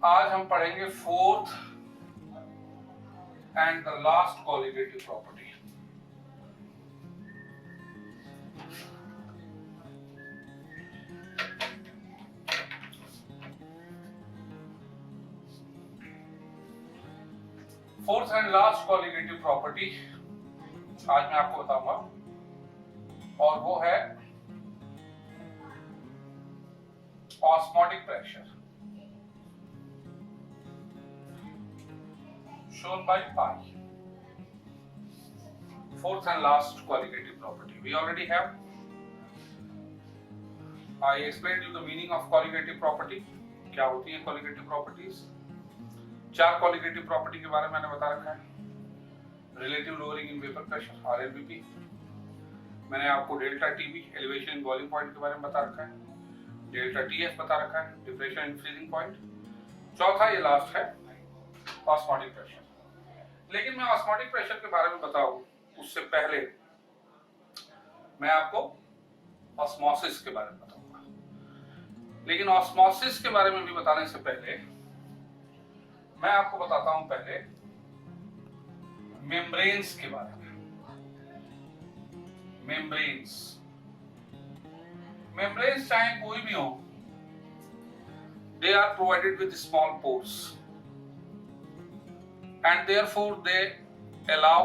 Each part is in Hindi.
आज हम पढ़ेंगे fourth and the last colligative property. Fourth and last colligative property आज मैं आपको बताऊंगा और वो है osmotic pressure shown by pi. Fourth and last qualitative property. We already have. I explained you the meaning of qualitative property. क्या होती है qualitative properties? चार qualitative property के बारे में मैंने बता रखा है। Relative lowering in vapor pressure (RLVP). मैंने आपको delta TB elevation in boiling point के बारे में बता रखा है। डेल्टा टीएफ बता रखा है, डिप्रेशन इन फ्रीजिंग पॉइंट। चौथा ये लास्ट है ऑस्मोटिक प्रेशर। लेकिन मैं ऑस्मोटिक प्रेशर के बारे में बताऊं उससे पहले मैं आपको ऑस्मोसिस के बारे में बताऊंगा। लेकिन ऑस्मोसिस के बारे में भी बताने से पहले मैं आपको बताता हूं पहले मेम्ब्रेन्स के बारे में। मेम्ब्रेन्स चाहे कोई भी हो, they are provided with small pores and therefore they allow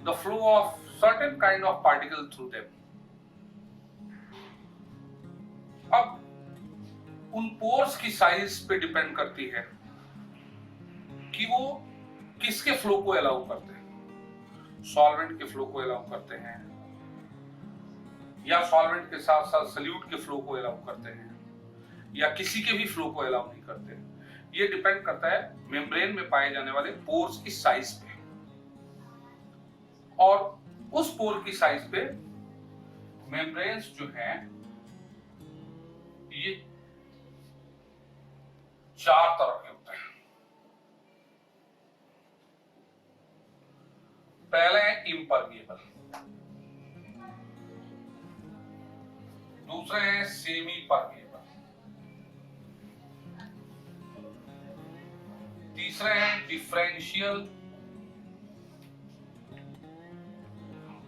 the flow of certain kind of particle through them. अब उन पोर्स की साइज पे डिपेंड करती है कि वो किसके फ्लो को अलाउ करते हैं। सॉल्वेंट के फ्लो को अलाउ करते हैं या सॉल्वेंट के साथ साथ सल्यूट के फ्लो को अलाउ करते हैं या किसी के भी फ्लो को अलाउ नहीं करते। ये डिपेंड करता है मेम्ब्रेन में पाए जाने वाले पोर्स की साइज पे, और उस पोर की साइज पे मेम्ब्रेन्स जो हैं ये चार तरह के होते हैं। पहले है इम्परमिएबल, दूसरे है सेमी परमिएबल, तीसरे हैं डिफरेंशियल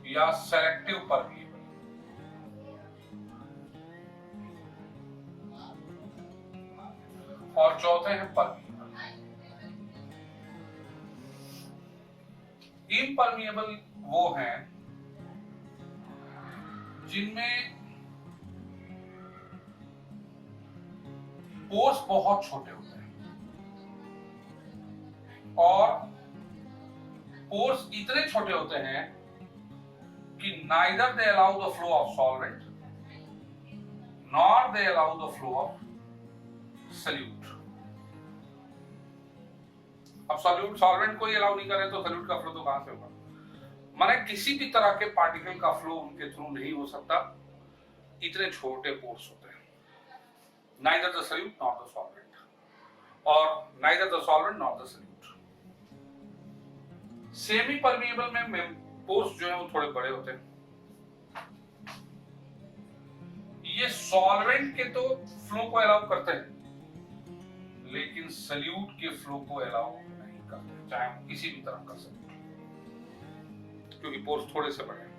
या सेलेक्टिव परमिएबल, और चौथे हैं परमिएबल। इम्परमिएबल वो हैं जिनमें पोर्स बहुत छोटे होते हैं और पोर्स इतने छोटे होते हैं कि neither they allow the flow of solvent nor they allow the flow of solute। अब सॉल्यूट सॉल्वेंट को ही अलाउ नहीं करें तो सॉल्यूट का फ्लो तो कहां से होगा? माने किसी भी तरह के पार्टिकल का फ्लो उनके थ्रू नहीं हो सकता, इतने छोटे पोर्स होते हैं। neither the solute nor the solvent और neither the solvent nor the solute। Semi permeable में पोर्स जो है वो थोड़े बड़े होते हैं। ये सॉल्वेंट के तो फ्लो को अलाउ करते हैं लेकिन सल्यूट के फ्लो को अलाउ नहीं करते, चाहे वो किसी भी तरह का सल्यूट, क्योंकि पोर्स थोड़े से बड़े हैं।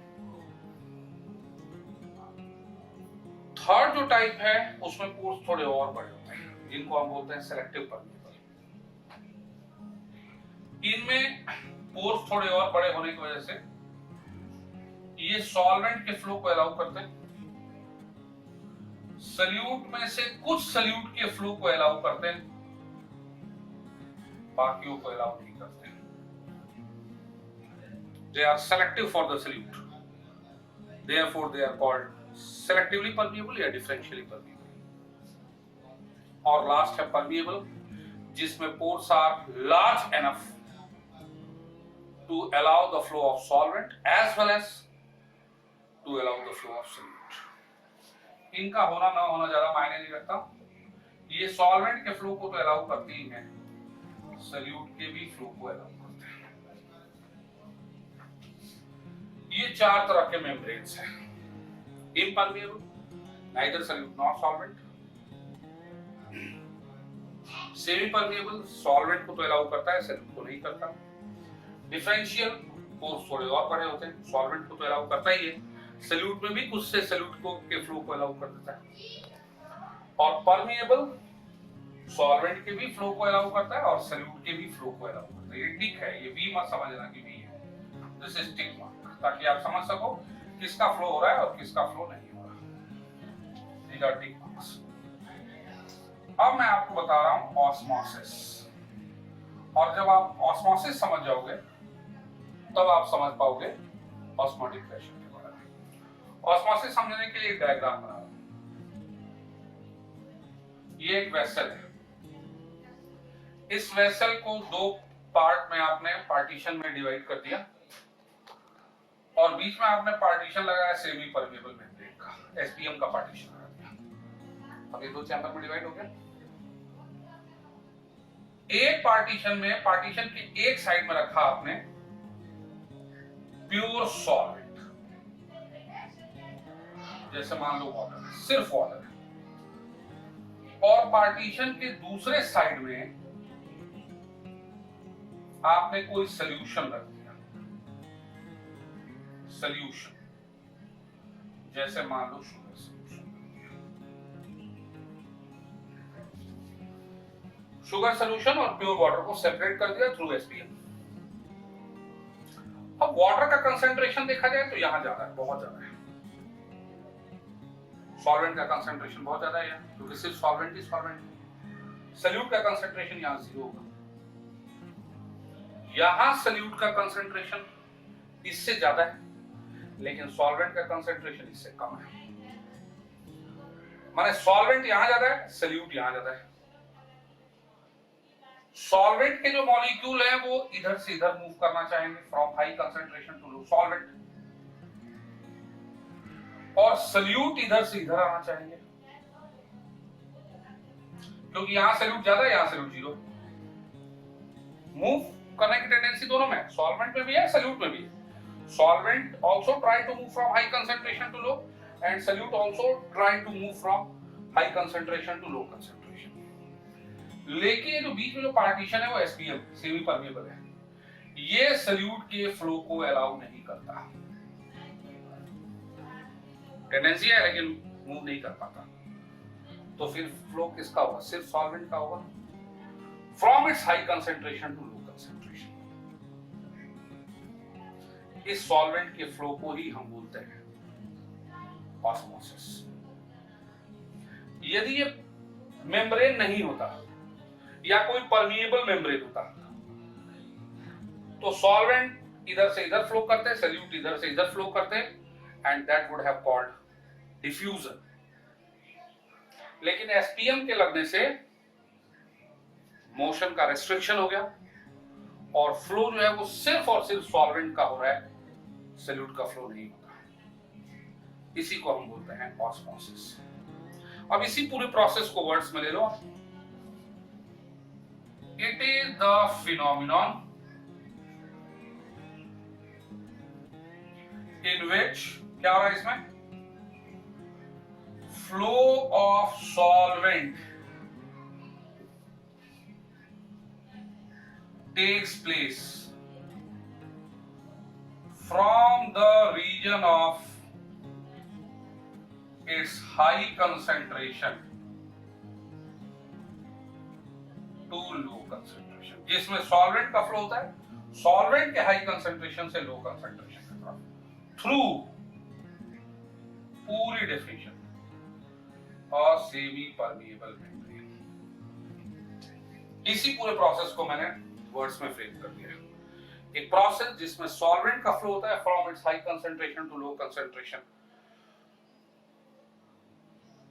थर्ड जो टाइप है उसमें पोर्स थोड़े और बड़े होते हैं जिनको हम बोलते हैं सेलेक्टिव परमिएबल। इनमें पोर्स थोड़े और बड़े होने की वजह से ये सॉल्वेंट के फ्लो को अलाउ करते हैं, सल्यूट में से कुछ सल्यूट के फ्लो को अलाउ करते हैं, बाकियों को अलाउ नहीं करते। They are selective for the solute, therefore they are called selectively permeable या differentially permeable। और लास्ट है permeable, जिसमें pores are large enough to allow the flow of solvent as well as to allow the flow of solute। इनका होना ना होना ज्यादा मायने नहीं रखता, ये सॉल्वेंट के फ्लो को तो अलाउ करती ही हैं, सल्यूट के भी फ्लो को अलाउ करते हैं। ये चार तरह के मेम्ब्रेन्स हैं। impermeable, neither solute nor solvent, semi permeable solvent को तो अलाउ करता है, सॉल्यूट को नहीं करता। डिफरेंशियल फोर्स थोड़े और बड़े होते हैं, सॉल्वेंट को तो अलाउ करता ही है, सॉल्यूट में भी कुछ से सॉल्यूट को के फ्लो को अलाउ कर देता है। और परमिएबल सॉल्वेंट के भी फ्लो को अलाउ करता है और सॉल्यूट के भी फ्लो को अलाउ करता है। ये टिक है, ये वी मत समझना कि वी है, दिस इज टिक मार्क, ताकि आप समझ सको किसका फ्लो हो रहा है और किसका फ्लो नहीं हो रहा। these are tick marks। अब मैं आपको बता रहा हूं ऑस्मोसिस, और जब आप ऑस्मोसिस समझ जाओगे तब आप समझ पाओगे ऑस्मोटिक प्रेशर के बारे में। ऑस्मोसिस समझने के लिए एक डायग्राम बना रहा हूं। ये एक वेसल है, इस वेसल को दो पार्ट में आपने पार्टीशन में डिवाइड कर दिया और बीच में आपने पार्टीशन लगाया सेमी परमेबल मेम्ब्रेन का, एसपीएम का पार्टीशन लगा दिया। अब ये दो चैम्बर में डिवाइड हो गया। एक पार्टीशन में, पार्टीशन के एक साइड में रखा आपने प्योर सॉल्वेंट, जैसे मान लो वाटर, सिर्फ वाटर है। और पार्टीशन के दूसरे साइड में आपने कोई सॉल्यूशन रख दिया, सॉल्यूशन, जैसे मान low sugar solution. Sugar solution और प्योर वाटर को सेपरेट कर दिया थ्रू एसपीएम। अब वाटर का कंसंट्रेशन देखा जाए तो यहां ज्यादा है, बहुत ज्यादा है। सॉल्वेंट का कंसंट्रेशन बहुत ज्यादा है यहाँ, क्योंकि सिर्फ सॉल्वेंट ही सॉल्वेंट है। सॉल्यूट का कंसंट्रेशन यहां 0 होगा। यहां सॉल्यूट का कंसंट्रेशन इससे ज्यादा है, लेकिन सॉल्वेंट का कंसंट्रेशन इससे कम है। माने सॉल्वेंट यहां ज्यादा है, सॉल्यूट यहां ज्यादा है। सॉल्वेंट के जो मॉलिक्यूल है वो इधर से इधर मूव करना चाहेंगे, from high concentration to low solvent, और सॉल्यूट इधर से इधर आना चाहेंगे, क्योंकि यहां सॉल्यूट ज्यादा है, यहां सॉल्यूट 0। मूव करने की टेंडेंसी दोनों में, सॉल्वेंट में भी है, सॉल्यूट में भी है। Solvent also try to move from high concentration to low, and solute also try to move from high concentration to low concentration. लेकिन ये जो बीच में जो पार्टीशन है वो एसपीएम, सेमी परमेबल है, ये सॉल्यूट के फ्लो को अलाउ नहीं करता। टेंडेंसी है लेकिन मूव नहीं कर पाता। तो फिर फ्लो किसका होगा? सिर्फ सॉल्वेंट का होगा, from its high concentration to low concentration. इस सॉल्वेंट के फ्लो को ही हम बोलते हैं ऑस्मोसिस। यदि ये मेम्ब्रेन नहीं होता या कोई परमिएबल मेम्ब्रेन होता तो सॉल्वेंट इधर से इधर फ्लो करते, सॉल्यूट इधर से इधर फ्लो करते, and that would have called diffusion. लेकिन एसपीएम के लगने से मोशन का रेस्ट्रिक्शन हो गया और फ्लो जो है वो सिर्फ और सिर्फ सॉल्वेंट का हो रहा है, सॉल्यूट का फ्लो नहीं होता। इसी को हम बोलते हैं ऑस्मोसिस। अब इसी पूरे प्रोसेस को वर्ड्स में ले लो। It is the phenomenon in which, क्या हो रहा है इसमें? Flow of solvent takes place from the region of its high concentration to low concentration। जिसमें सॉल्वेंट का फ्लो होता है, सॉल्वेंट के हाई कंसंट्रेशन से लो कंसंट्रेशन की तरफ, थ्रू पूरी डेफिनेशन और सेमी परमिएबल मेम्ब्रेन। इसी पूरे प्रोसेस को मैंने वर्ड्स में फ्रेम कर दिया। एक प्रोसेस जिसमें सॉल्वेंट का फ्लो होता है from its high concentration to low concentration,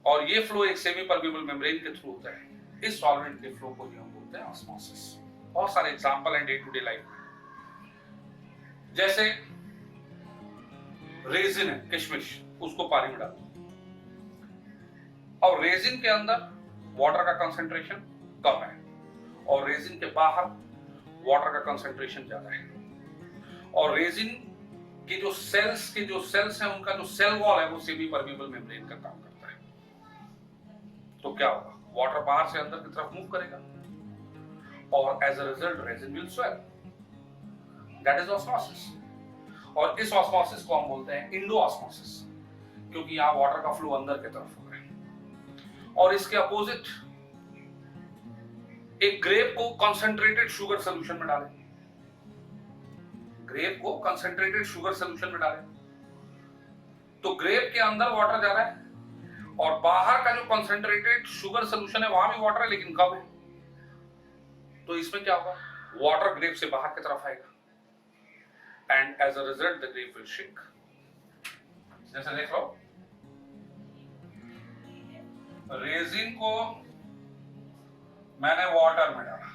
और ये फ्लो एक सेमी परमिएबल मेम्ब्रेन के थ्रू होता है। इस सॉल्वेंट के फ्लो को ही हम बोलते हैं ऑस्मोसिस। बहुत सारे एग्जांपल हैं डे टू डे लाइफ में, जैसे रेजिन है, किशमिश, उसको पानी में डालो और रेजिन के अंदर वाटर का कंसंट्रेशन कम है और रेजिन के बाहर वाटर का कंसंट्रेशन ज्यादा है, और रेजिन के जो सेल्स हैं उनका जो सेल वॉल है वो सेमी परमिएबल मेम्ब्रेन का काम करता है। तो क्या होगा? वाटर बाहर से अंदर की तरफ मूव करेगा, और as a result resin will swell. That is osmosis. और इस ऑस्मोसिस को हम बोलते हैं इंडो ऑस्मोसिस, क्योंकि यहां वाटर का फ्लो अंदर की तरफ हो रहा है। और इसके अपोजिट एक ग्रेप को कंसंट्रेटेड शुगर सोल्यूशन में डालें, ग्रेप को कंसंट्रेटेड शुगर सोल्यूशन में डालें तो ग्रेप के अंदर वाटर जा रहा है और बाहर का जो कंसंट्रेटेड शुगर सोल्यूशन है वहां भी वाटर है, लेकिन कम है। तो इसमें क्या होगा, वाटर ग्रेप से बाहर की तरफ आएगा and as a result the grape will shrink. जैसे देख लो, रेजिन को मैंने वाटर में डाला,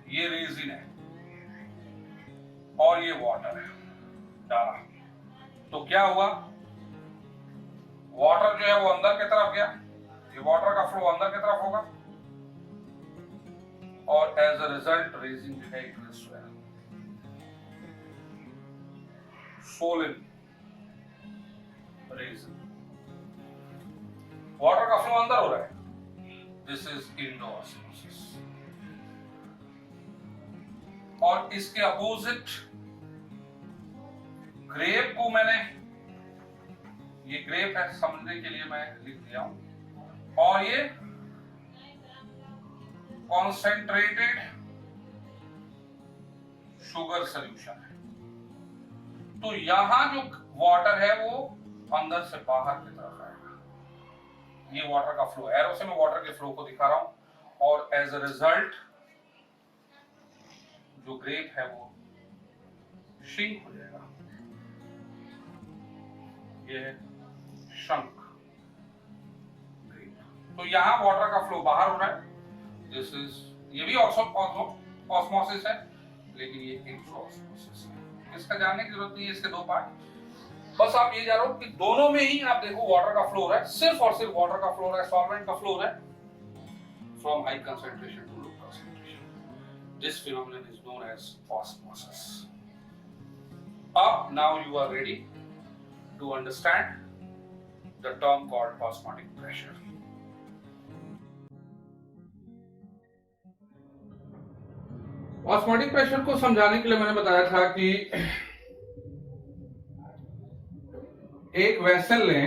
ये रेजिन है और ये वाटर है, डाला तो क्या हुआ, वाटर जो है वो अंदर की तरफ गया, ये वाटर का फ्लो अंदर की तरफ होगा और एज अ रिजल्ट रेजिन जो है it will swell, swollen resin. Water का फ्लो अंदर हो रहा है, दिस इज इंडोऑस्मोसिस। और इसके अपोजिट ग्रेप को मैंने, ये ग्रेप है समझने के लिए मैं लिख दिया हूं, और ये कॉन्सेंट्रेटेड शुगर सॉल्यूशन है। तो यहां जो वाटर है वो अंदर से बाहर की तरफ आएगा, ये वाटर का फ्लो, एरो से मैं वाटर के फ्लो को दिखा रहा हूं और एज अ रिजल्ट जो ग्रेप है वो श्रिंक हो जाएगा, ये है श्रंक ग्रेप। तो यहां वाटर का फ्लो बाहर हो रहा है, दिस इज, ये भी ऑस्मोसिस है लेकिन ये इंट्रोऑस्मोसिस है। इसका जानने की जरूरत नहीं है, इसके दो पार्ट, बस आप ये जानो कि दोनों में ही आप देखो वाटर का फ्लो हो रहा है, सिर्फ और सिर्फ वाटर का फ्लो हो रहा है, सॉल्वेंट का फ्लो हो रहा है from high concentration to low concentration. This phenomenon is known as osmosis. Now you are ready to understand the term called osmotic pressure. Osmotic pressure को समझाने के लिए मैंने बताया था कि एक वेसल लें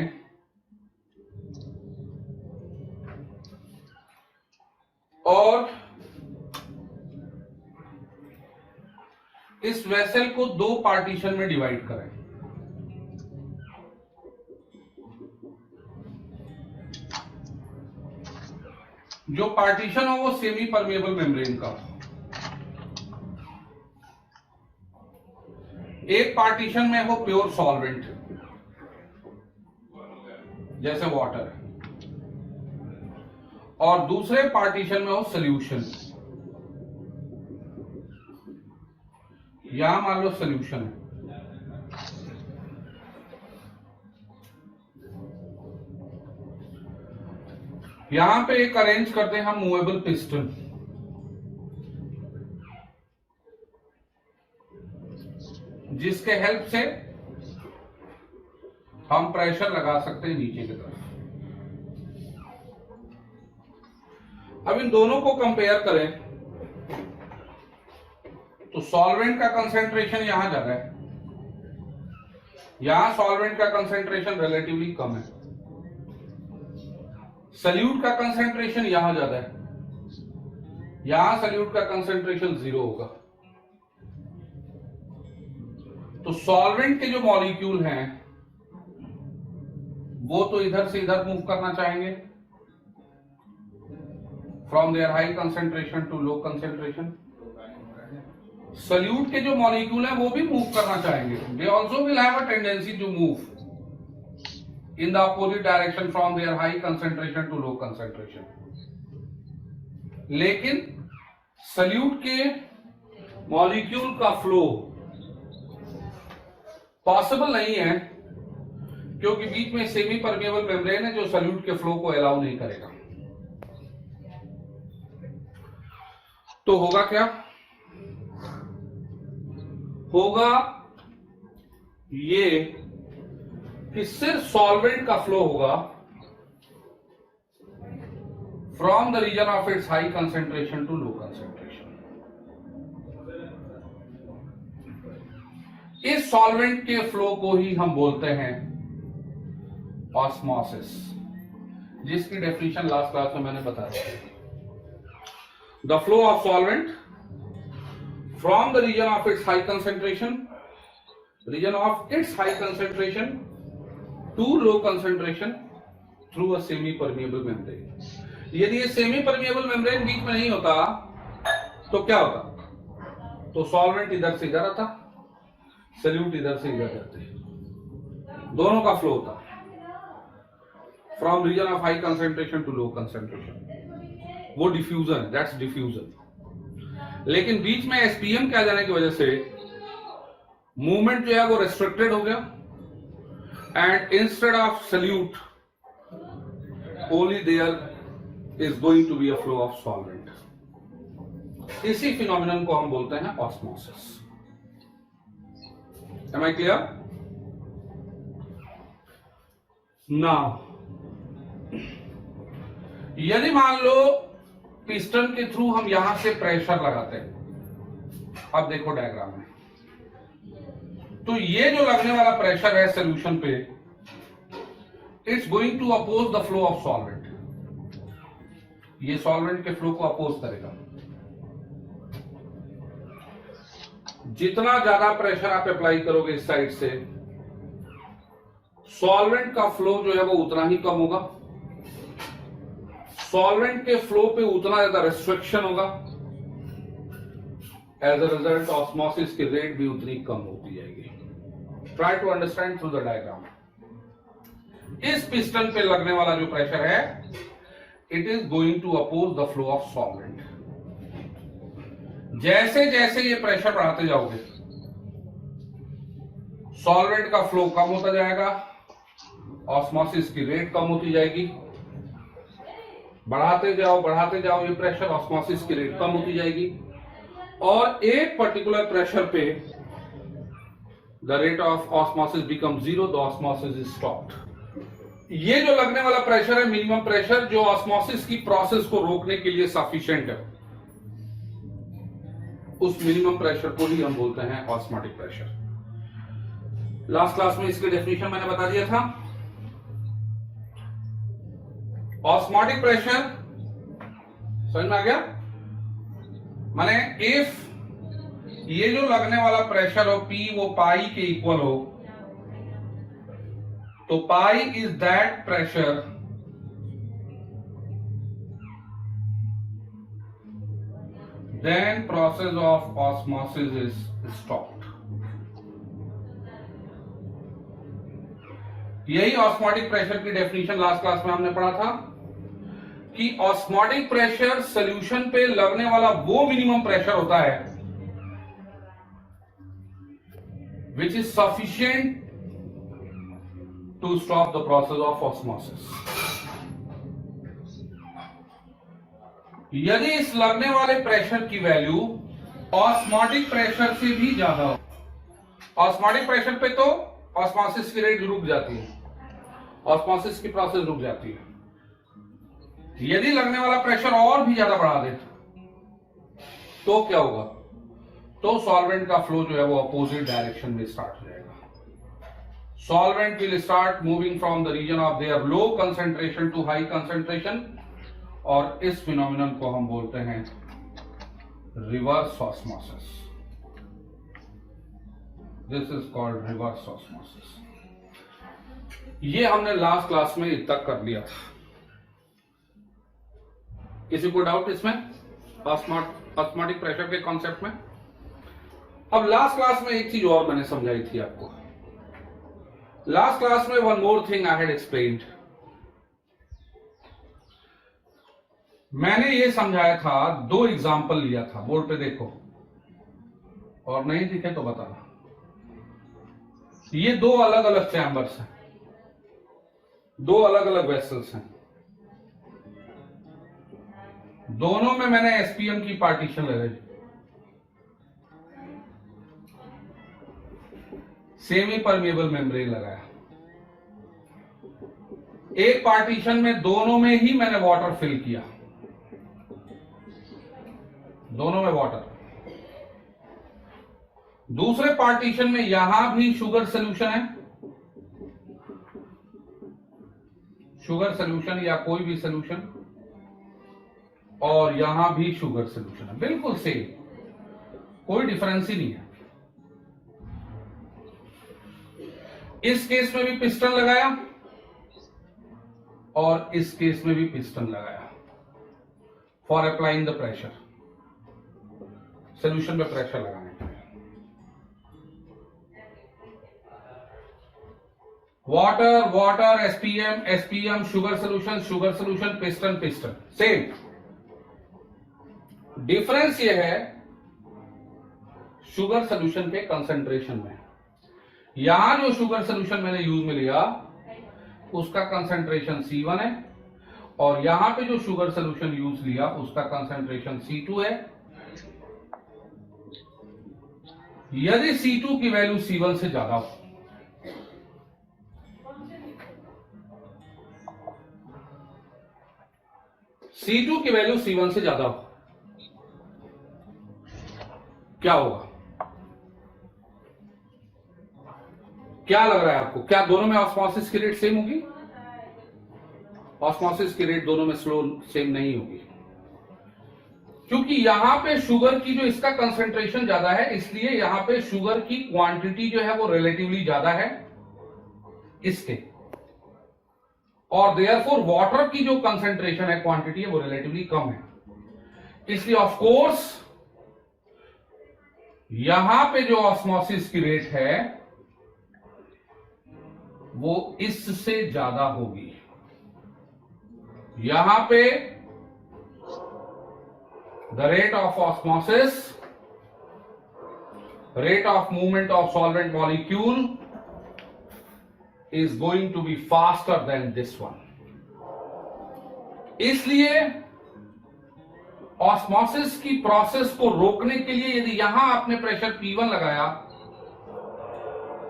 और इस वेसल को दो पार्टीशन में डिवाइड करें। जो पार्टीशन हो वो सेमी परमेबल मेम्ब्रेन का, एक पार्टीशन में हो प्योर सॉल्वेंट जैसे वाटर, और दूसरे पार्टीशन में हो सॉल्यूशन, यहां मान लो सॉल्यूशन है। यहां पे एक अरेंज करते हैं हम मूवेबल पिस्टन, जिसके हेल्प से हम प्रेशर लगा सकते हैं नीचे की तरफ। अब इन दोनों को कंपेयर करें तो सॉल्वेंट का कंसेंट्रेशन यहां ज्यादा है, यहां सॉल्वेंट का कंसेंट्रेशन रिलेटिवली कम है, सल्यूट का कंसेंट्रेशन यहां ज्यादा है, यहां सल्यूट का कंसेंट्रेशन 0 होगा। तो सॉल्वेंट के जो मॉलिक्यूल हैं वो तो इधर से इधर मूव करना चाहेंगे, from their high concentration to low concentration. Solute के जो मॉलिक्यूल हैं वो भी मूव करना चाहेंगे, they also will have a tendency to move in the opposite direction from their high concentration to low concentration. लेकिन सल्यूट के मॉलिक्यूल का फ्लो पॉसिबल नहीं है, क्योंकि बीच में सेमी परमेबल मेम्ब्रेन है जो सल्यूट के फ्लो को अलाउ नहीं करेगा। तो होगा क्या, होगा ये कि सिर्फ सॉल्वेंट का फ्लो होगा from the region of its high concentration to low concentration. इस सॉल्वेंट के फ्लो को ही हम बोलते हैं ऑस्मोसिस, जिसकी डेफिनेशन लास्ट क्लास में मैंने बताया। The flow of solvent from the region of its high concentration, region of its high concentration to low concentration through a semi permeable membrane. यदि ये सेमी परमिएबल मेम्ब्रेन बीच में नहीं होता तो क्या होता? तो सॉल्वेंट इधर से इधर आता, सॉल्यूट इधर से इधर जाते, दोनों का फ्लो होता from region of high concentration to low concentration. वो डिफ्यूजन है, दैट्स डिफ्यूजन। लेकिन बीच में एसपीएम के आ जाने की वजह से मूवमेंट जो है वो रेस्ट्रिक्टेड हो गया, and instead of solute only there is going to be a flow of solvent. इसी फिनोमिनन को हम बोलते हैं osmosis. Am I clear? Now, यदि मान लो पिस्टन के थ्रू हम यहां से प्रेशर लगाते हैं, अब देखो डायग्राम में, तो ये जो लगने वाला प्रेशर है सॉल्यूशन पे, it's going to oppose the flow of solvent. ये सॉल्वेंट के फ्लो को अपोज करेगा। जितना ज्यादा प्रेशर आप अप्लाई करोगे इस साइड से, सॉल्वेंट का फ्लो जो है वो उतना ही कम होगा, सॉल्वेंट के फ्लो पे उतना ज्यादा रिस्ट्रिक्शन होगा, एज अ रिजल्ट ऑस्मोसिस की रेट भी उतनी कम होती जाएगी। Try to understand through the diagram. इस पिस्टन पे लगने वाला जो प्रेशर है, it is going to oppose the flow of solvent. जैसे जैसे ये प्रेशर बढ़ाते जाओगे, सॉल्वेंट का फ्लो कम होता जाएगा, ऑस्मोसिस की रेट कम होती जाएगी। बढ़ाते जाओ ये प्रेशर, ऑस्मोसिस की रेट कम होती जाएगी, और एक पर्टिकुलर प्रेशर पे the rate of osmosis become 0, the osmosis is stopped. ये जो लगने वाला प्रेशर है मिनिमम प्रेशर, जो ऑस्मोसिस की प्रोसेस को रोकने के लिए सफिशिएंट है, उस मिनिमम प्रेशर को ही हम बोलते हैं ऑस्मोटिक प्रेशर। लास्ट क्लास में इसकी डेफिनेशन मैंने बता दिया था। ऑस्मोटिक प्रेशर समझ में आ गया? माने इफ ये जो लगने वाला प्रेशर हो P वो पाई के इक्वल हो, तो pi is that pressure then process of osmosis is stopped। यही ऑस्मोटिक प्रेशर की डेफिनेशन लास्ट क्लास में हमने पढ़ा था कि ऑस्मोटिक प्रेशर सॉल्यूशन पे लगने वाला वो मिनिमम प्रेशर होता है which is sufficient to stop the process of osmosis। यदि इस लगने वाले प्रेशर की वैल्यू ऑस्मोटिक प्रेशर से भी ज्यादा हो, ऑस्मोटिक प्रेशर पे तो ऑस्मोसिस की रेट रुक जाती है, ऑस्मोसिस की प्रोसेस रुक जाती है। यदि लगने वाला प्रेशर और भी ज्यादा बढ़ा दे तो क्या होगा? तो सॉल्वेंट का फ्लो जो है वो अपोजिट डायरेक्शन में स्टार्ट हो जाएगा। Solvent will start moving from the region of their low concentration to high concentration, और इस फिनोमिनन को हम बोलते हैं reverse osmosis. This is called reverse osmosis. ये हमने लास्ट क्लास में इतना कर लिया था। किसी को डाउट इसमें ऑस्मोटिक प्रेशर के कॉन्सेप्ट में? अब लास्ट क्लास में एक चीज और मैंने समझाई थी आपको। लास्ट क्लास में one more thing I had explained. मैंने ये समझाया था, दो एग्जाम्पल लिया था, बोर्ड पे देखो, और नहीं दिखे तो बताना। ये दो अलग अलग चैम्बर्स हैं, दो अलग अलग वेसल्स हैं, दोनों में मैंने एसपीएम की पार्टीशन लगाई, सेमी परमिएबल मेम्ब्रेन लगाया। एक पार्टीशन में दोनों में ही मैंने वाटर फिल किया, दोनों में वाटर। दूसरे पार्टीशन में यहां भी शुगर सोल्यूशन है, शुगर सोल्यूशन या कोई भी सोल्यूशन, और यहां भी शुगर सोल्यूशन है, बिल्कुल सेम, कोई डिफरेंस ही नहीं है। इस केस में भी पिस्टन लगाया और इस केस में भी पिस्टन लगाया for applying the pressure, solution में प्रेशर लगाने के लिए। Water water, SPM SPM, sugar solution, piston piston, same. Difference ये है शुगर सोल्यूशन के कंसंट्रेशन में। यहां जो शुगर सोल्यूशन मैंने यूज में लिया उसका कंसंट्रेशन C1 है, और यहां पे जो शुगर सोल्यूशन यूज लिया उसका कंसंट्रेशन C2 है। यदि C2 की वैल्यू C1 से ज्यादा हो, C2 की वैल्यू C1 से ज्यादा हो, क्या होगा? क्या लग रहा है आपको? क्या दोनों में ऑस्मोसिस की रेट सेम होगी? ऑस्मोसिस की रेट दोनों में स्लो सेम नहीं होगी, क्योंकि यहां पे शुगर की जो इसका कंसंट्रेशन ज्यादा है, इसलिए यहां पे शुगर की क्वांटिटी जो है वो रिलेटिवली ज्यादा है इसके, और देयरफॉर वाटर की जो कंसंट्रेशन है, क्वांटिटी है, वो रिलेटिवली कम है। इसलिए ऑफ कोर्स यहां पे जो ऑस्मोसिस की रेट है वो इससे ज्यादा होगी। यहां पे the rate of osmosis, rate of movement of solvent molecule is going to be faster than this one. इसलिए ऑस्मोसिस की प्रोसेस को रोकने के लिए यदि यहां आपने प्रेशर P1 लगाया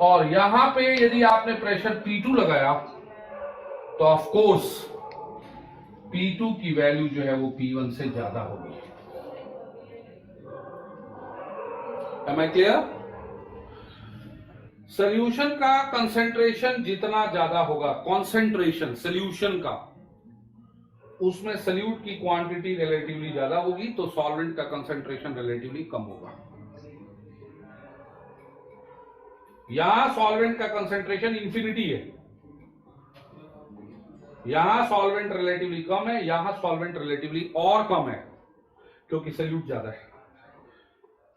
और यहां पे यदि आपने प्रेशर P2 लगाया, तो ऑफ कोर्स P2 की वैल्यू जो है वो P1 से ज्यादा होगी। Am I clear? सोल्यूशन का कंसेंट्रेशन जितना ज्यादा होगा, कॉन्सेंट्रेशन सोल्यूशन का, उसमें सोल्यूट की क्वांटिटी रिलेटिवली ज्यादा होगी, तो सॉल्वेंट का कंसेंट्रेशन रिलेटिवली कम होगा। यहां सॉल्वेंट का कंसेंट्रेशन इंफिनिटी है, यहां सॉल्वेंट रिलेटिवली कम है, यहां सॉल्वेंट रिलेटिवली और कम है, क्योंकि सोल्यूट ज्यादा है।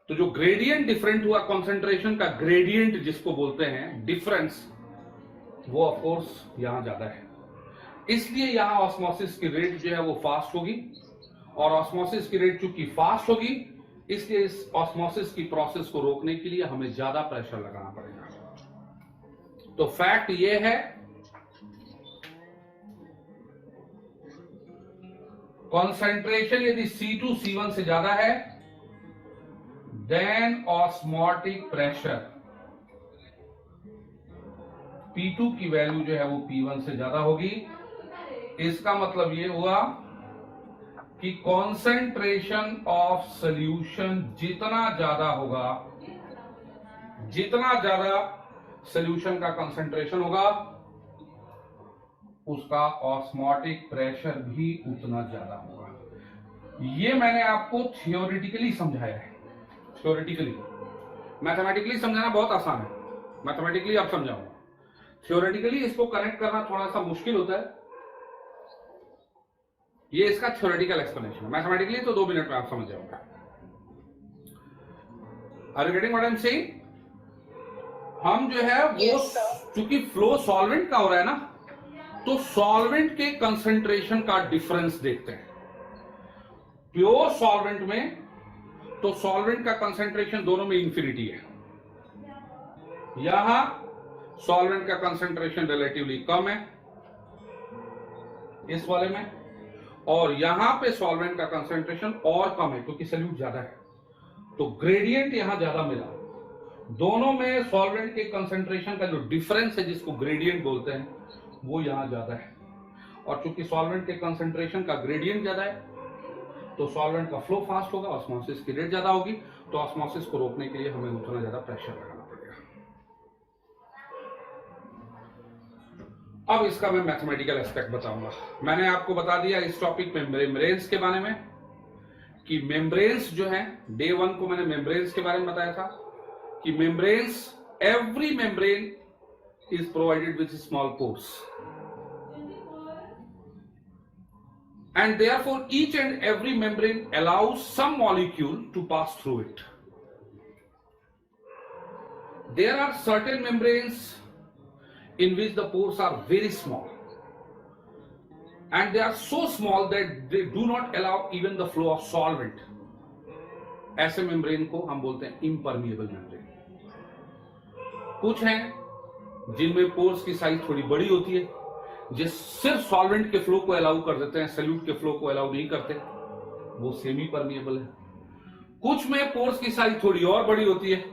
तो जो ग्रेडियंट डिफरेंट हुआ, कंसेंट्रेशन का ग्रेडियंट जिसको बोलते हैं डिफरेंस, वो ऑफ कोर्स यहां ज्यादा है। इसलिए यहां ऑस्मोसिस की रेट जो है वो फास्ट होगी, और ऑस्मोसिस की रेट चूंकि फास्ट होगी, इसलिए इस ऑस्मोसिस की प्रोसेस को रोकने के लिए हमें ज्यादा प्रेशर लगाना पड़ेगा। तो फैक्ट ये है, कंसंट्रेशन यदि C2 C1 से ज्यादा है, देन ऑस्मोटिक प्रेशर P2 की वैल्यू जो है वो P1 से ज्यादा होगी। इसका मतलब ये हुआ कि कॉन्सेंट्रेशन ऑफ सॉल्यूशन जितना ज्यादा होगा, जितना ज्यादा सॉल्यूशन का कंसेंट्रेशन होगा, उसका ऑस्मोटिक प्रेशर भी उतना ज्यादा होगा। ये मैंने आपको थियोरेटिकली समझाया है। थियोरेटिकली, मैथमेटिकली समझाना बहुत आसान है, मैथमेटिकली आप समझाऊंगा। थियोरेटिकली इसको कनेक्ट करना थोड़ा सा मुश्किल होता है। ये इसका थ्योरेटिकल एक्सप्लेनेशन है। मैथमेटिकली तो 2 मिनट में आप समझ जाओगे। Are you getting what I am saying? हम जो है वो चूंकि फ्लो सॉल्वेंट का हो रहा है ना, तो सॉल्वेंट के कंसंट्रेशन का डिफरेंस देखते हैं। प्योर सॉल्वेंट में तो सॉल्वेंट का कंसंट्रेशन दोनों में इंफिनिटी है। यहां सॉल्वेंट का कंसंट्रेशन रिलेटिवली कम है इस वाले में, और यहां पे सॉल्वेंट का कंसंट्रेशन और कम है क्योंकि सॉल्यूट ज्यादा है, तो ग्रेडियंट यहां ज्यादा मिला। दोनों में सॉल्वेंट के कंसंट्रेशन का जो डिफरेंस है, जिसको ग्रेडियंट बोलते हैं, वो यहां ज्यादा है। और चूंकि सॉल्वेंट के कंसंट्रेशन का ग्रेडियंट ज्यादा है, तो सॉल्वेंट का फ्लो फास्ट होगा, ऑस्मोसिस की रेट ज्यादा होगी, तो ऑस्मोसिस को रोकने के लिए हमें उतना ज्यादा प्रेशर लगाना पड़ेगा। अब इसका मैं मैथमेटिकल एस्पेक्ट बताऊंगा। मैंने आपको बता दिया इस टॉपिक में मेम्ब्रेन्स के बारे में कि मेम्ब्रेन्स जो है, डे 1 को मैंने मेम्ब्रेन्स के बारे में बताया था कि membranes, every membrane is provided with small pores and therefore each and every membrane allows some molecule to pass through it. There are certain membranes in which the pores are very small and they are so small that they do not allow even the flow of solvent. ऐसे membrane को हम बोलते हैं impermeable membrane. कुछ हैं जिनमें पोर्स की साइज थोड़ी बड़ी होती है, जो सिर्फ सॉल्वेंट के फ्लो को अलाउ कर देते हैं, सॉल्यूट के फ्लो को अलाउ नहीं करते, वो सेमी परमिएबल है। कुछ में पोर्स की साइज थोड़ी और बड़ी होती है,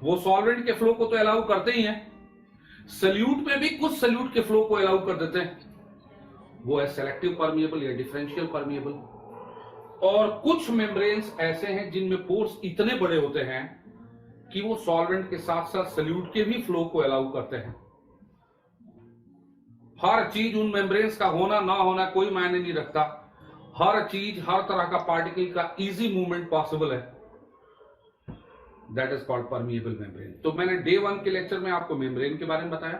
वो सॉल्वेंट के फ्लो को तो अलाउ करते ही हैं, सॉल्यूट में भी कुछ सॉल्यूट के फ्लो को अलाउ कर देते हैं, वो है सेलेक्टिव परमिएबल या डिफरेंशियल परमिएबल। और कुछ मेम्ब्रेन्स ऐसे हैं जिनमें पोर्स इतने बड़े होते हैं कि वो सॉल्वेंट के साथ साथ सॉल्यूट के भी फ्लो को अलाउ करते हैं। हर चीज उन मेम्ब्रेन्स का होना ना होना कोई मायने नहीं रखता, हर चीज, हर तरह का पार्टिकल का इजी मूवमेंट पॉसिबल है, that is called permeable membrane. तो मैंने डे 1 के लेक्चर में आपको मेम्ब्रेन के बारे में बताया,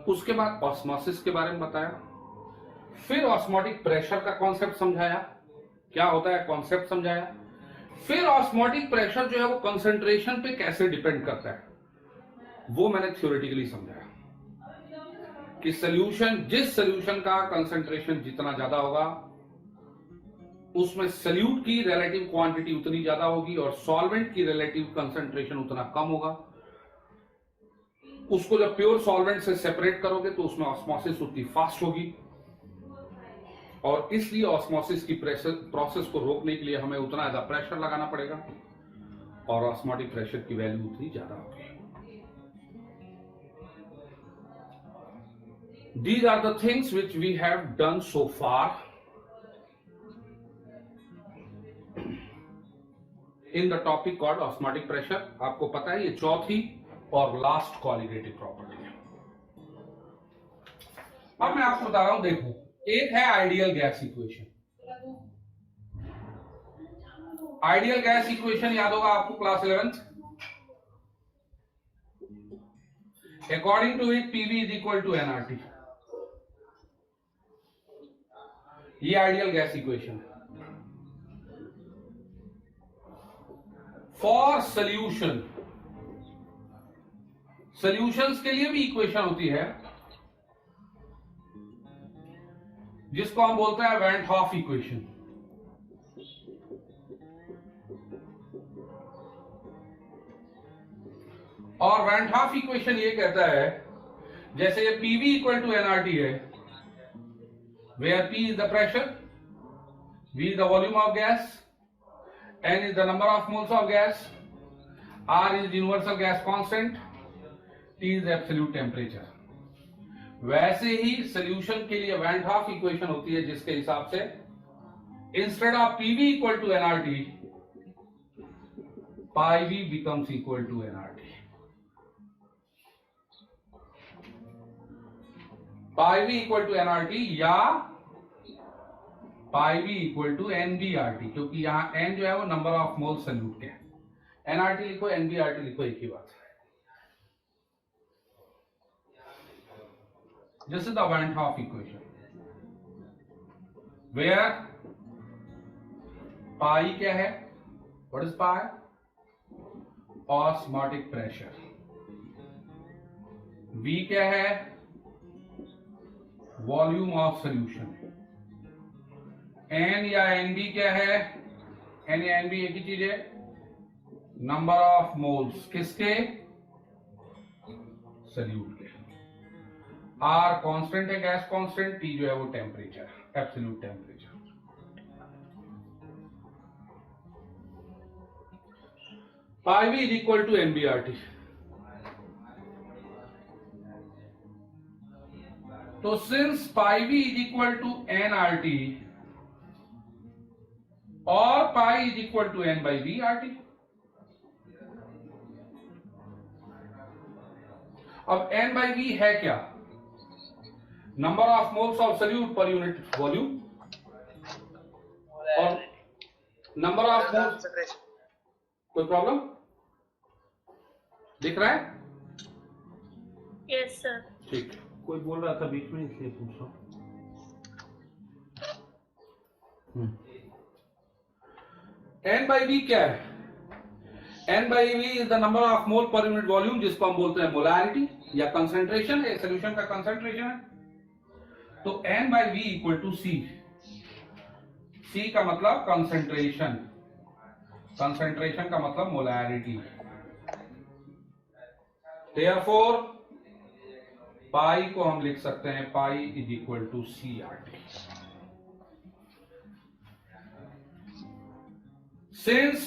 उसके बाद ऑस्मोसिस के बारे में बताया, फिर ऑस्मोटिक प्रेशर का कॉन्सेप्ट समझाया, क्या होता है कॉन्सेप्ट समझाया, फिर ऑस्मोटिक प्रेशर जो है वो कंसंट्रेशन पे कैसे डिपेंड करता है वो मैंने थ्योरेटिकली समझाया कि सॉल्यूशन, जिस सॉल्यूशन का कंसंट्रेशन जितना ज्यादा होगा उसमें सॉल्यूट की रिलेटिव क्वांटिटी उतनी ज्यादा होगी और सॉल्वेंट की रिलेटिव कंसंट्रेशन उतना कम होगा। उसको जब प्योर सॉल्वेंट से सेपरेट करोगे तो उसमें ऑस्मोसिस उतनी फास्ट होगी और इसलिए ऑस्मोसिस की प्रोसेस को रोकने के लिए हमें उतना ज्यादा प्रेशर लगाना पड़ेगा और ऑस्मोटिक प्रेशर की वैल्यू उतनी ज्यादा होगी। These are the things which we have done so far in the topic called osmotic pressure. आपको पता है ये चौथी और लास्ट कोऑलिगेटिव प्रॉपर्टी है। अब मैं आपको बता रहा हूं, देखो, एक है ideal gas equation. Ideal gas equation याद होगा आपको class 11th। According to it PV is equal to nRT, ये आइडियल गैस इक्वेशन है। फॉर सॉल्यूशन, सॉल्यूशंस के लिए भी इक्वेशन होती है जिसको हम बोलते हैं वैन हॉफ इक्वेशन। और वैन हॉफ इक्वेशन ये कहता है, जैसे ये पीवी इक्वल टू एनआरटी है, where P is the pressure, V is the volume of gas, N is the number of moles of gas, R is the universal gas constant, T is the absolute temperature। वैसे ही सॉल्यूशन के लिए वैन हॉफ इक्वेशन होती है जिसके हिसाब से instead of PV equal to nRT, pi V becomes equal to nRT। Pi V equal to nRT या pi V equal to NBRT, क्योंकि यहां N जो है वो नंबर ऑफ मोल सॉल्यूट के, nRT लिखो NBRT लिखो एक ही बात है। This is the Van 't Hoff equation where pi क्या है? What is pi? Osmotic pressure। V क्या है? Volume of solution। N या NB क्या है? N या NB एक ही चीज है, नंबर ऑफ मोल्स किसके? सॉल्यूट के। R कांस्टेंट है, गैस कांस्टेंट, T जो है वो temperature, absolute temperature. Pi V is equal to NBRT। तो since pi V is equal to nRT, और pi is equal to n by V R T. अब एन बाई वी है क्या? Number of moles of solute per unit volume और नंबर ऑफ मोल्स। कोई प्रॉब्लम दिख रहा है? Yes sir. ठीक है, कोई बोल रहा था बीच में इसलिए पूछ रहा हूं। एन बाई वी क्या है? N by V is the number of mole per unit volume, जिसको हम बोलते हैं मोलैरिटी या कंसंट्रेशन है, सोल्यूशन का कंसंट्रेशन है। तो N by V equal to C. C का मतलब कंसंट्रेशन, कंसंट्रेशन का मतलब मोलैरिटी। देयरफॉर पाई को हम लिख सकते हैं pi is equal to C R T. Since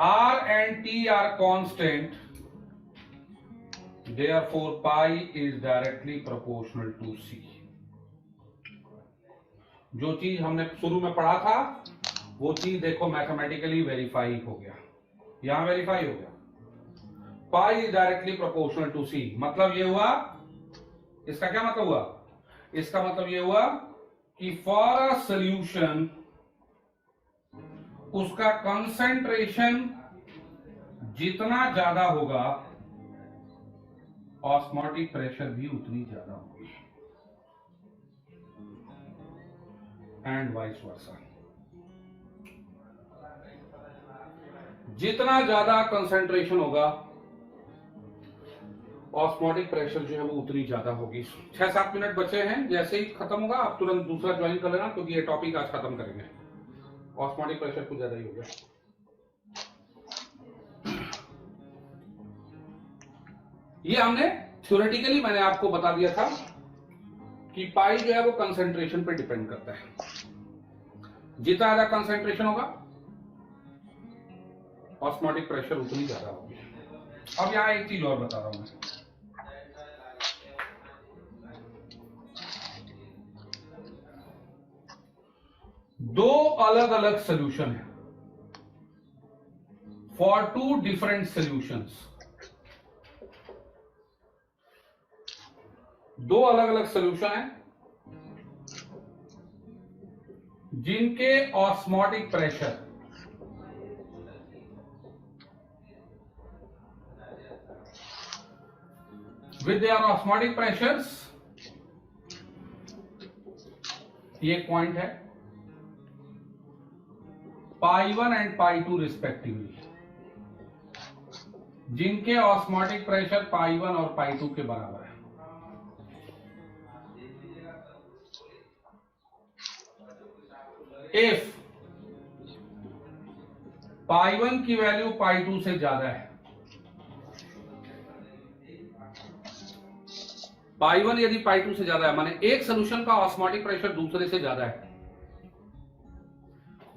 R and T are constant, therefore pi is directly proportional to C. जो चीज हमने शुरू में पढ़ा था वो चीज देखो मैथमेटिकली वेरीफाई हो गया, यहां वेरीफाई हो गया। Pi is directly proportional to C, मतलब ये हुआ, इसका क्या मतलब हुआ? इसका मतलब ये हुआ कि फॉर अ सॉल्यूशन उसका कंसंट्रेशन जितना ज्यादा होगा ऑस्मोटिक प्रेशर भी उतनी ज्यादा होगी, एंड वाइस वर्सा। जितना ज्यादा कंसंट्रेशन होगा ऑस्मोटिक प्रेशर जो है वो उतनी ज्यादा होगी। 6-7 मिनट बचे हैं, जैसे ही खत्म होगा आप तुरंत दूसरा ज्वाइन कर लेना, क्योंकि ये टॉपिक आज खत्म करेंगे। ऑस्मोटिक प्रेशर कुछ ज्यादा ही हो गया। ये हमने थ्योरेटिकली मैंने आपको बता दिया था कि पाई जो है वो कंसंट्रेशन पे डिपेंड करता है। जितना ज्यादा कंसंट्रेशन होगा ऑस्मोटिक प्रेशर उतनी ज्यादा होगी। अब यहां एक चीज और बता रहा हूं मैं, दो अलग अलग सॉल्यूशन है फॉर टू डिफरेंट सॉल्यूशंस। दो अलग अलग सॉल्यूशन है जिनके osmotic pressure with their osmotic pressures, ये पॉइंट है, पाई 1 एंड पाई 2 रिस्पेक्टिवली, जिनके ऑस्मोटिक प्रेशर पाई 1 और पाई 2 के बराबर है। इफ पाई 1 की वैल्यू पाई 2 से ज्यादा है, पाई 1 यदि पाई 2 से ज्यादा है, माने एक सॉल्यूशन का ऑस्मोटिक प्रेशर दूसरे से ज्यादा है,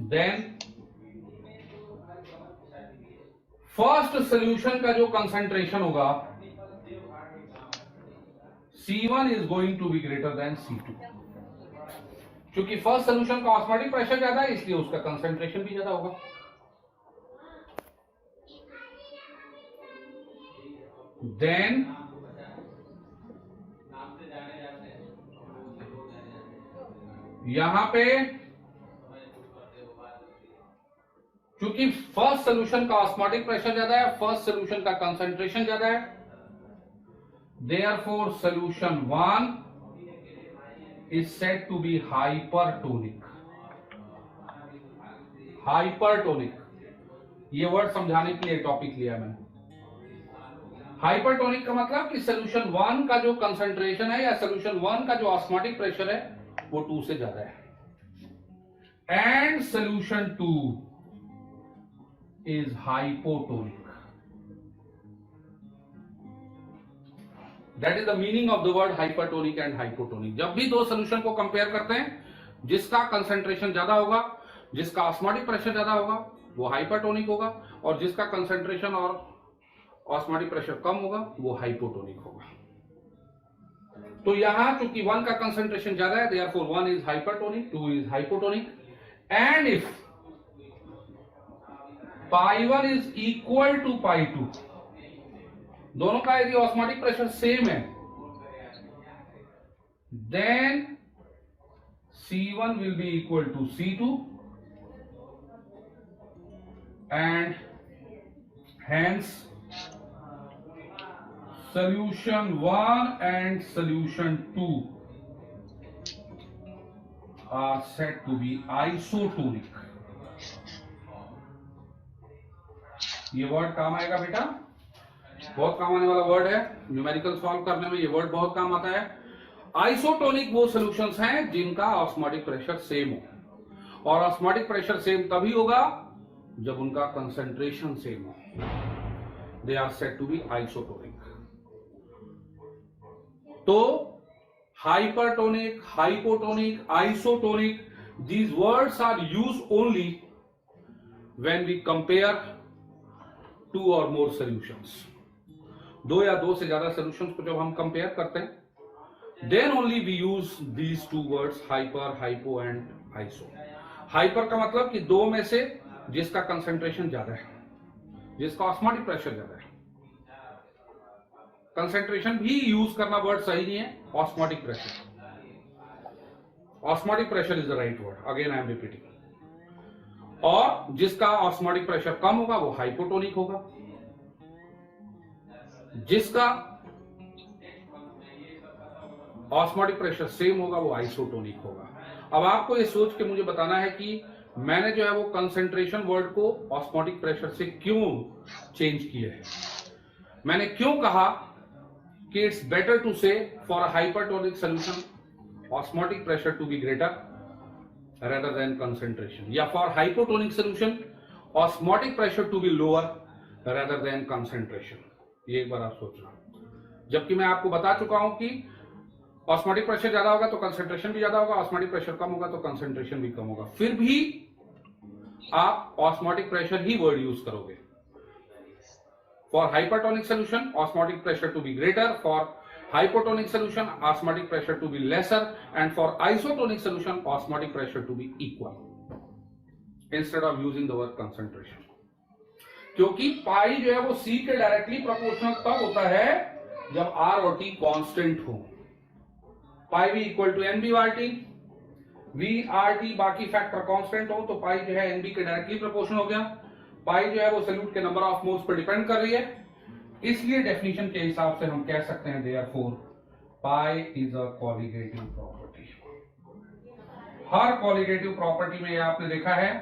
देन फर्स्ट सॉल्यूशन का जो कंसंट्रेशन होगा C1 is going to be greater than C2। क्योंकि फर्स्ट सॉल्यूशन का ऑस्मोटिक प्रेशर ज्यादा है, इसलिए उसका कंसंट्रेशन भी ज्यादा होगा। देन यहां पे क्योंकि फर्स्ट सॉल्यूशन का ऑस्मोटिक प्रेशर ज्यादा है, फर्स्ट सॉल्यूशन का कंसंट्रेशन ज्यादा है, therefore solution 1 is said to be hypertonic. Hypertonic ये वर्ड समझाने के लिए टॉपिक लिया मैंने। हाइपरटोनिक का मतलब कि सॉल्यूशन 1 का जो कंसंट्रेशन है या सॉल्यूशन 1 का जो ऑस्मोटिक प्रेशर है वो 2 से ज्यादा है, and solution 2 is hypotonic. That is the meaning of the word hypertonic and hypotonic. जब भी दो सॉल्यूशन को कंपेयर करते हैं, जिसका कंसंट्रेशन ज्यादा होगा, जिसका ऑस्मोटिक प्रेशर ज्यादा होगा वो हाइपरटोनिक होगा, और जिसका कंसंट्रेशन और ऑस्मोटिक प्रेशर कम होगा वो हाइपोटोनिक होगा। तो यहां चूंकि 1 का कंसंट्रेशन ज्यादा है, therefore 1 is hypertonic, 2 is hypotonic, and if pi 1 is equal to pi 2, दोनों का यदि ऑस्मोटिक प्रेशर सेम है, then C1 will be equal to C2 and hence solution 1 and solution 2 are said to be isotonic. ये वर्ड काम आएगा बेटा, बहुत काम आने वाला वर्ड है, न्यूमेरिकल सॉल्व करने में ये वर्ड बहुत काम आता है। आइसोटोनिक वो सॉल्यूशंस हैं जिनका ऑस्मोटिक प्रेशर सेम हो, और ऑस्मोटिक प्रेशर सेम तभी होगा जब उनका कंसंट्रेशन सेम हो। They are said to be isotonic. तो hypertonic, hypotonic, isotonic, these words are used only when we compare two or more solutions. दो या दो से ज्यादा सॉल्यूशंस को जब हम कंपेयर करते हैं, then only we use these two words, hyper, hypo and iso. Hyper का मतलब कि दो में से जिसका कंसंट्रेशन ज्यादा है, जिसका ऑस्मोटिक प्रेशर ज्यादा है। कंसंट्रेशन भी यूज करना वर्ड सही नहीं है, osmotic pressure. Osmotic pressure is the right word, again I am repeating. और जिसका ऑस्मोटिक प्रेशर कम होगा वो हाइपोटोनिक होगा, जिसका ऑस्मोटिक प्रेशर सेम होगा वो आइसोटोनिक होगा। अब आपको ये सोच के मुझे बताना है कि मैंने जो है वो कंसंट्रेशन वर्ड को ऑस्मोटिक प्रेशर से क्यों चेंज किया है। मैंने क्यों कहा कि it's better to say for a hypertonic solution osmotic pressure to be greater rather than concentration, या for hypotonic solution osmotic pressure to be lower rather than concentration। ये एक बार आप सोचना, जबकि मैं आपको बता चुका हूं कि ऑस्मोटिक प्रेशर ज्यादा होगा तो कंसंट्रेशन भी ज्यादा होगा, ऑस्मोटिक प्रेशर कम होगा तो कंसंट्रेशन भी कम होगा। फिर भी आप ऑस्मोटिक प्रेशर ही वर्ड यूज करोगे। For hypertonic solution osmotic pressure to be greater, for hypotonic solution osmotic pressure to be lesser, and for isotonic solution osmotic pressure to be equal instead of using the word concentration। क्योंकि पाई जो है वो C के डायरेक्टली प्रोपोर्शनल तब होता है जब R और T कांस्टेंट हो। पाई भी इक्वल टू NB/T, V/RT बाकी फैक्टर कांस्टेंट हो तो पाई जो है NB के डायरेक्टली प्रोपोर्शनल हो गया। पाई जो है वो सॉल्यूट के number of moles per depend कर रही है, इसलिए डेफिनेशन के हिसाब से हम कह सकते हैं therefore pi is a colligative property. Her colligative property में आपने देखा है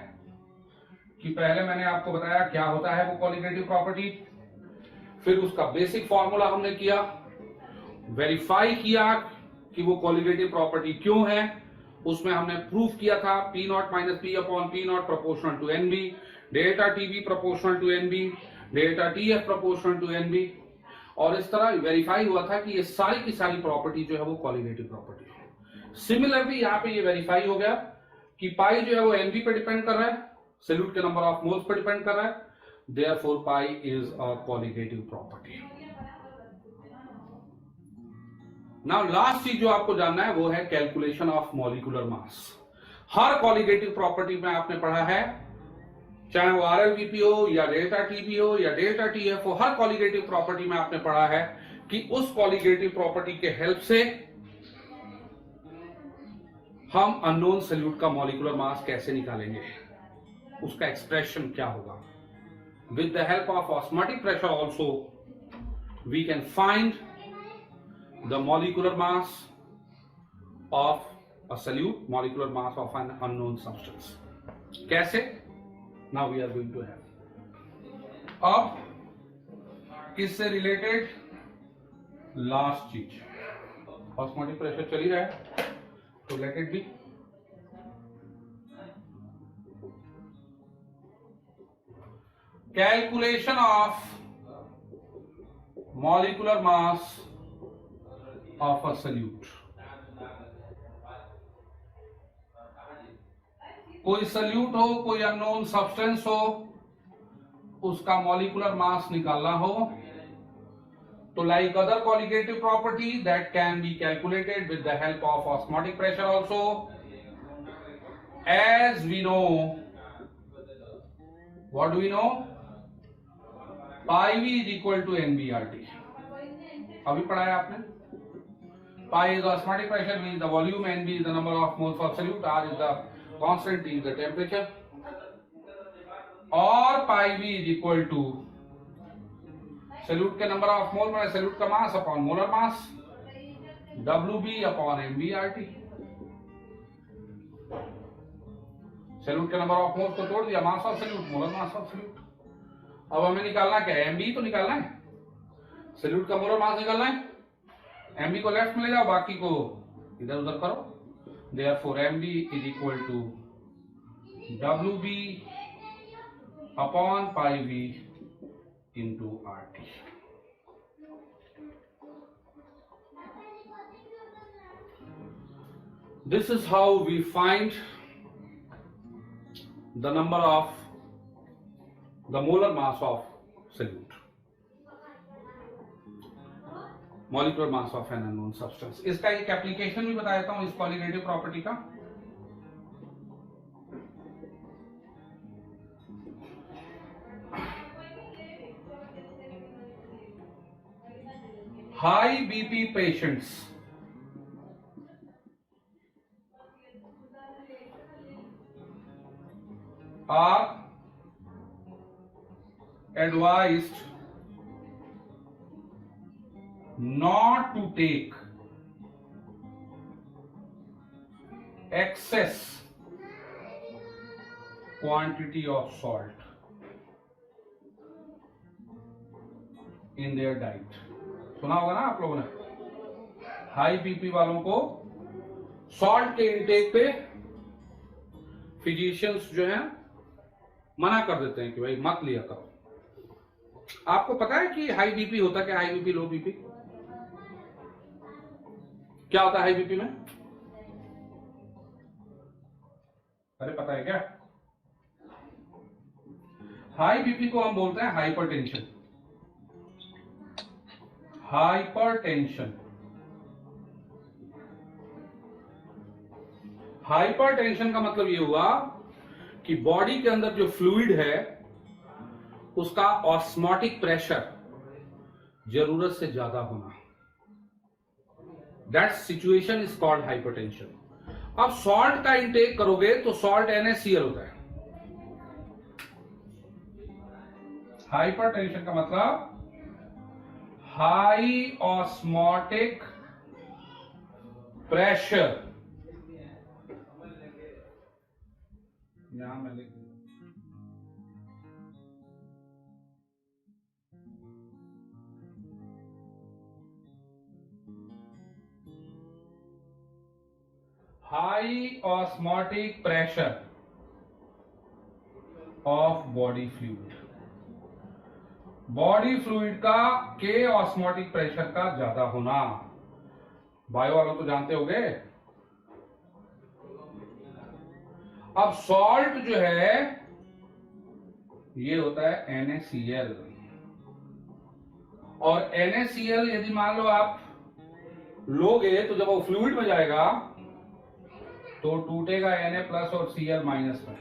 कि पहले मैंने आपको बताया क्या होता है वो कोलिगेटिव प्रॉपर्टी, फिर उसका बेसिक फॉर्मूला हमने किया, वेरीफाई किया कि वो कोलिगेटिव प्रॉपर्टी क्यों है, उसमें हमने प्रूफ किया था P naught minus P upon P naught proportional to NB, delta TB proportional to NB, delta TF proportional to NB, और इस तरह वेरीफाई हुआ था कि ये सारी की सारी प्रॉपर्टी जो है वो कोलिगेटिव प्रॉपर्टी है। सिमिलरली यहाँ पे ये वेरीफाई हो गया कि पाई जो है वो NB पे डिपेंड कर रहा है, सॉल्यूट के नंबर ऑफ मोल्स पे डिपेंड कर रहा है, therefore pi is a colligative property. Now last चीज जो आपको जानना है वो है calculation of molecular mass. Her colligative property में आपने पढ़ा है, चाहे वो RLBP हो या डेल्टा TB हो या डेल्टा TF हो, हर कोलिगेटिव प्रॉपर्टी में आपने पढ़ा है कि उस कोलिगेटिव प्रॉपर्टी के हेल्प से हम अननोन सॉल्यूट का मॉलिक्यूलर मास कैसे निकालेंगे, उसका एक्सप्रेशन क्या होगा। With the help of osmotic pressure also we can find the molecular mass of a solute, molecular mass of an unknown substance. कैसे? Now we are going to have। अब किससे रिलेटेड? लास्ट चीज, ऑस्मोटिक प्रेशर चल ही रहा है तो let it be. Calculation of molecular mass of a solute. कोई सॉल्यूट हो, कोई अननोन सब्सटेंस हो, उसका मॉलिक्यूलर मास निकालना हो तो like other colligative property that can be calculated with the help of osmotic pressure also, as we know, what do we know? Pi v is equal to NBRT. अभी पढ़ा है आपने. Pi is the osmotic pressure, V is the volume, NB is the number of moles of solute, R is the constant, T is the temperature. और pi v is equal to solute के number of mole में solute का mass upon molar mass, WB upon MBRT. solute के number of moles को तोड़ दिया, mass of solute, molar mass of solute. अब हमें निकालना क्या है? MB तो निकालना है, solute का molar mass निकालना है. MB को लेफ्ट में ले जाओ, बाकी को इधर उधर करो. Therefore MB is equal to WB upon pi v into RT. This is how we find the number of the molar mass of solute, molecular mass of an unknown substance. इसका एक एप्लीकेशन भी बता देता हूं इस क्वालिटेटिव प्रॉपर्टी का. High BP patients are advised not to take excess quantity of salt in their diet. सुना होगा ना आप लोगों ने, हाई बीपी वालों को सॉल्ट के इंटेक पे फिजिशियंस जो हैं मना कर देते हैं कि भाई मत लिया करो. आपको पता है कि हाई बीपी होता क्या? हाई बीपी, लो बीपी क्या होता है हाई बीपी में? अरे पता है क्या? हाई बीपी को हम बोलते हैं हाइपरटेंशन. हाइपरटेंशन. हाइपरटेंशन का मतलब ये हुआ कि बॉडी के अंदर जो फ्लूइड है उसका ऑस्मोटिक प्रेशर जरूरत से ज्यादा होना. That situation is called hypertension. अब सॉल्ट का इंटेक करोगे तो सॉल्ट NaCl होता है. हाइपरटेंशन का मतलब हाई ऑस्मोटिक प्रेशर. यहां मैं लिख high osmotic pressure of body fluid. Body fluid का के ऑस्मोटिक प्रेशर का ज्यादा होना. बायो वालों तो जानते होंगे. अब सॉल्ट जो है ये होता है NaCl, और NaCl यदि मान लो आप लोगे तो जब वो फ्लूइड में जाएगा तो टूटेगा Na प्लस और Cl माइनस में.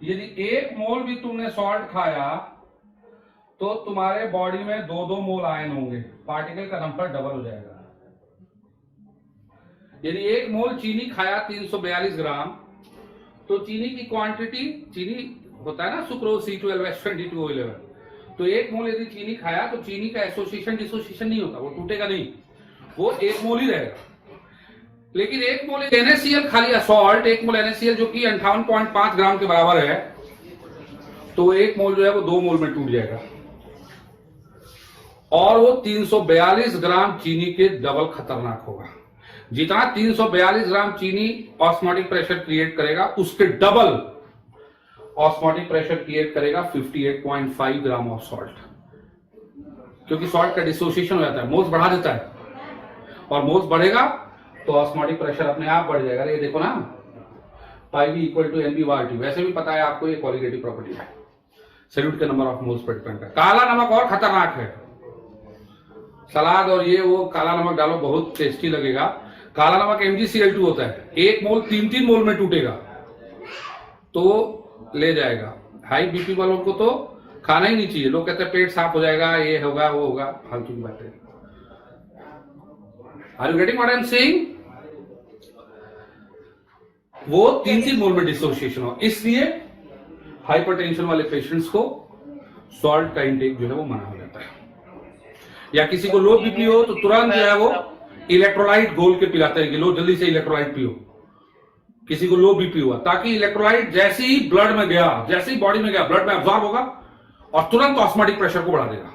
यदि 1 मोल भी तुमने सॉल्ट खाया तो तुम्हारे बॉडी में 2-2 मोल आयन होंगे, पार्टिकल का नंबर डबल हो जाएगा. यदि 1 मोल चीनी खाया 342 ग्राम, तो चीनी की क्वांटिटी, चीनी होता है ना सुक्रोज C12H22O11, तो 1 मोल यदि चीनी खाया तो चीनी का एसोसिएशन डिसोसिएशन नहीं होता, वो टूटेगा नहीं, वो 1 मोल ही रहेगा. लेकिन 1 मोल NaCl खा लिया सॉल्ट, 1 मोल NaCl जो कि 58.5 ग्राम के बराबर है, तो 1 मोल जो है वो 2 मोल में टूट जाएगा और वो 342 ग्राम चीनी के डबल खतरनाक होगा. जितना 342 ग्राम चीनी ऑस्मोटिक प्रेशर क्रिएट करेगा उसके डबल ऑस्मोटिक प्रेशर क्रिएट करेगा 58.5 ग्राम ऑफ सॉल्ट, क्योंकि सॉल्ट का डिसोसिएशन हो जाता है, मोल्स बढ़ा देता है, और मोल्स बढ़ेगा तो ऑस्मोटिक प्रेशर अपने आप बढ़ जाएगा. ये देखो ना, पाई वी इक्वल टू NbRT. वैसे भी पता है आपको ये क्वालिटेटिव प्रॉपर्टी है, सॉल्यूट के number of moles per depend है. काला नमक और खतरनाक है. सलाद और ये वो काला नमक डालो, बहुत टेस्टी लगेगा. काला नमक MgCl2 होता है, 1 मोल 3-3 मोल में टूटेगा. तो ले जाएगा। हाई बीपी वालों को तो खाना ही नहीं चाहिए, लोग कहते हैं पेट साफ हो जाएगा, ये होगा वो होगा, फालतू की बातें। Are you getting what I am saying? वो 3 मोल में डिसोसिएशन हो, इसलिए हाइपरटेंशन वाले पेशेंट्स को सॉल्ट का इंटेक जो है वो मना हो जाता है। या किसी को लो बीपी हो तो तुरंत जो है वो इलेक्ट्रोलाइट घोल के पिलाते हैं कि लो जल्दी से इलेक्ट्रोलाइट पियो, किसी को लो बीपी हुआ, ताकि इलेक्ट्रोलाइट जैसे ही ब्लड में गया, जैसे ही बॉडी में गया, ब्लड में अब्सॉर्ब होगा और तुरंत ऑस्मोटिक प्रेशर को बढ़ा देगा,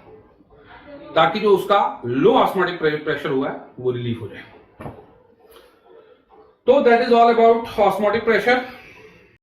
ताकि जो उसका लो ऑस्मोटिक प्रेशर हुआ है वो रिलीफ हो जाए। तो that is all about osmotic pressure.